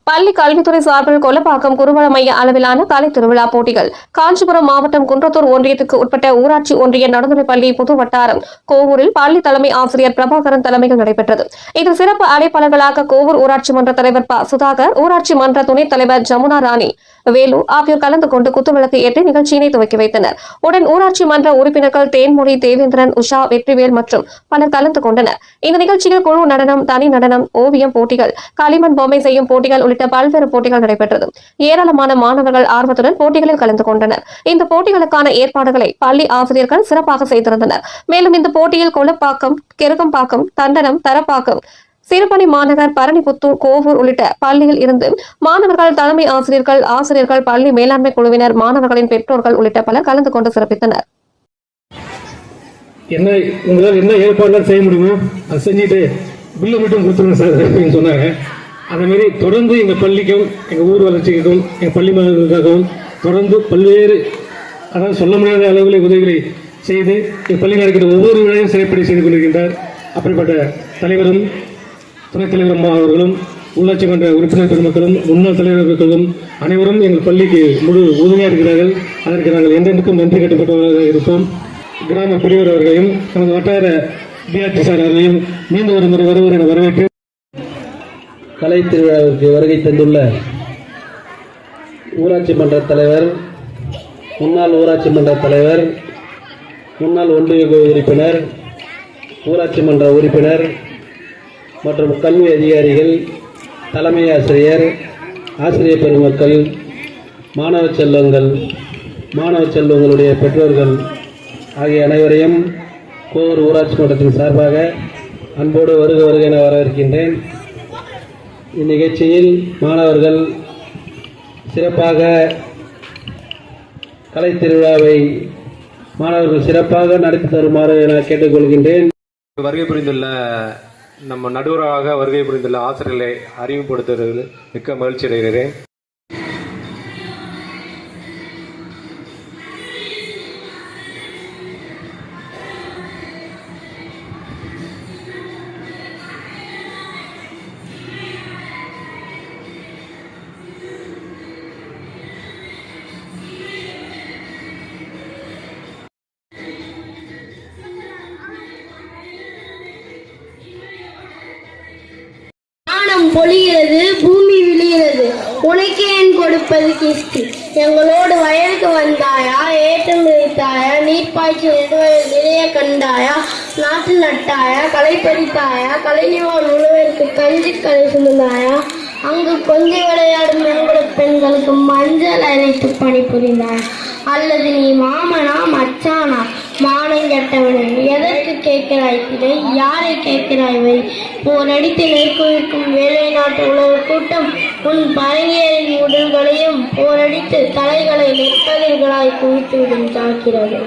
பள்ளி கல்வித்துறை சார்பில் கொல்லப்பாக்கம் குருவள மைய அளவிலான கலை திருவிழா போட்டிகள் காஞ்சிபுரம் மாவட்டம் குன்றத்தூர் ஒன்றியத்துக்கு உட்பட்ட ஊராட்சி ஒன்றிய நடுநிலைப்பள்ளி புது வட்டாரம் கோவூரில் பள்ளி தலைமை ஆசிரியர் பிரபாகரன் தலைமையில் நடைபெற்றது. இதில் சிறப்பு அழைப்பாளர்களாக கோவூர் ஊராட்சி மன்ற தலைவர் ப சுதாகர், ஊராட்சி மன்ற துணைத் தலைவர் ஜமுனா ராணி, வேலூர் ஆகியோர் கலந்து கொண்டு குத்துவிளக்கு ஏற்றி நிகழ்ச்சியினை துவக்கி வைத்தனர். உடன் ஊராட்சி மன்ற உறுப்பினர்கள் தேன்மொழி, தேவேந்திரன், உஷா, வெற்றிவேல் மற்றும் பலர் கலந்து கொண்டனர். இந்த நிகழ்ச்சியில் குழு நடனம், தனி நடனம், ஓவியம் போட்டிகள், களிமண் பொம்மை செய்யும் போட்டிகள் உள்ளிட்ட பல்வேறு போட்டிகள் நடைபெற்றது. ஏராளமான மாணவர்கள் ஆர்வத்துடன் போட்டிகளில் கலந்து கொண்டனர். இந்த போட்டிகளுக்கான ஏற்பாடுகளை பள்ளி ஆசிரியர்கள் சிறப்பாக செய்திருந்தனர். மேலும் இந்த போட்டியில் கொல்லப்பாக்கம், கெருகம்பாக்கம், தண்டனம், தரப்பாக்கம், சிறுபணி மாநகர், பரணிபுத்தூர், கோவூர் உள்ளிட்ட பள்ளியில் இருந்து மாணவர்கள், தலைமை ஆசிரியர்கள், பள்ளி மேலாண்மை குழுவினர், மாணவர்களின் பெற்றோர்கள் உள்ளிட்ட பலர் கலந்து கொண்டு சிறப்பித்தனர். என்ன ஏற்பாடுகள் செய்ய முடியுமோ அதை செஞ்சுட்டு பில்லு மட்டும் கொடுத்துருங்க சார் அப்படின்னு சொன்னாங்க. அதே மாதிரி தொடர்ந்து எங்கள் பள்ளிக்கும், எங்கள் ஊர் வளர்ச்சிக்கும், எங்கள் பள்ளி மாணவர்களுக்காகவும் தொடர்ந்து பல்வேறு, அதாவது சொல்ல முடியாத அளவில் உதவிகளை செய்து எங்கள் பள்ளி நடக்கிற ஒவ்வொரு விழையும் சிறைப்படி செய்து கொண்டிருக்கின்றார். அப்படிப்பட்ட தலைவரும் துணைத் தலைவர் அவர்களும், உள்ளாட்சி மன்ற உறுப்பினர் பெருமக்களும், முன்னாள் தலைவர்களும் அனைவரும் எங்கள் பள்ளிக்கு முழு உதவியாக இருக்கிறார்கள். அதற்கு நாங்கள் என்றென்றுக்கும் நன்றி கட்டுப்பட்டவர்களாக இருப்போம். கிராம பெரியவர் அவர்களையும் நமது வட்டார பிஆர்டி சார் அவர்களையும் மீண்டும் ஒரு முறை வருவர் என வரவேற்று கலை திருவிழாவிற்கு வருகை தந்துள்ள ஊராட்சி மன்ற தலைவர், முன்னாள் ஊராட்சி மன்ற தலைவர், முன்னாள் ஒன்றிய உறுப்பினர், ஊராட்சி மன்ற உறுப்பினர் மற்றும் கல்வி அதிகாரிகள், தலைமை ஆசிரியர், ஆசிரியர் பெருமக்கள், மாணவ செல்வங்களுடைய பெற்றோர்கள் ஆகிய அனைவரையும் கோவூர் ஊராட்சி மன்றத்தின் சார்பாக அன்போடு வருக என வரவேற்கின்றேன். இந்நிகழ்ச்சியில் மாணவர்கள் சிறப்பாக கலை திருவிழாவை மாணவர்கள் சிறப்பாக நடத்தி தருமாறு என கேட்டுக்கொள்கின்றேன். வருகை புரிந்துள்ள நம்ம நடுவராக வருகை புரிந்துள்ள ஆசிரியர்களை அறிமுகப்படுத்துவதில் மிக்க மகிழ்ச்சி அடைகிறேன். பொழிகிறது, பூமி விழுகிறது, உனக்கு ஏன் கொடுப்பது கிஸ்தி? எங்களோடு வயலுக்கு வந்தாயா, ஏற்றம் விரித்தாயா, நீர்ப்பாய்ச்சி நிறைய கண்டாயா, நாட்டு நட்டாயா, களை பறித்தாயா, கலைஞர் முழுவதற்கு கஞ்சி கலை சுமந்தாயா, அங்கு கொஞ்சி விளையாடும் எங்களோட பெண்களுக்கு மஞ்சள் அரைத்து பணிபுரிந்தாயா? அல்லது நீ மாமனா மச்சானா? மானம் கெட்டவனே, எதற்கு கேட்கிறாய் இதை? யாரை கேட்கிறாய் வை? போரடித்து நெற்குவிக்கும் வேலை நாட்டு உலக கூட்டம் உன் பரங்கியரின் உடல்களையும் போரடித்து தலைகளை நெற்கதிர்களாய் குவித்துவிடும் தாக்கிறது.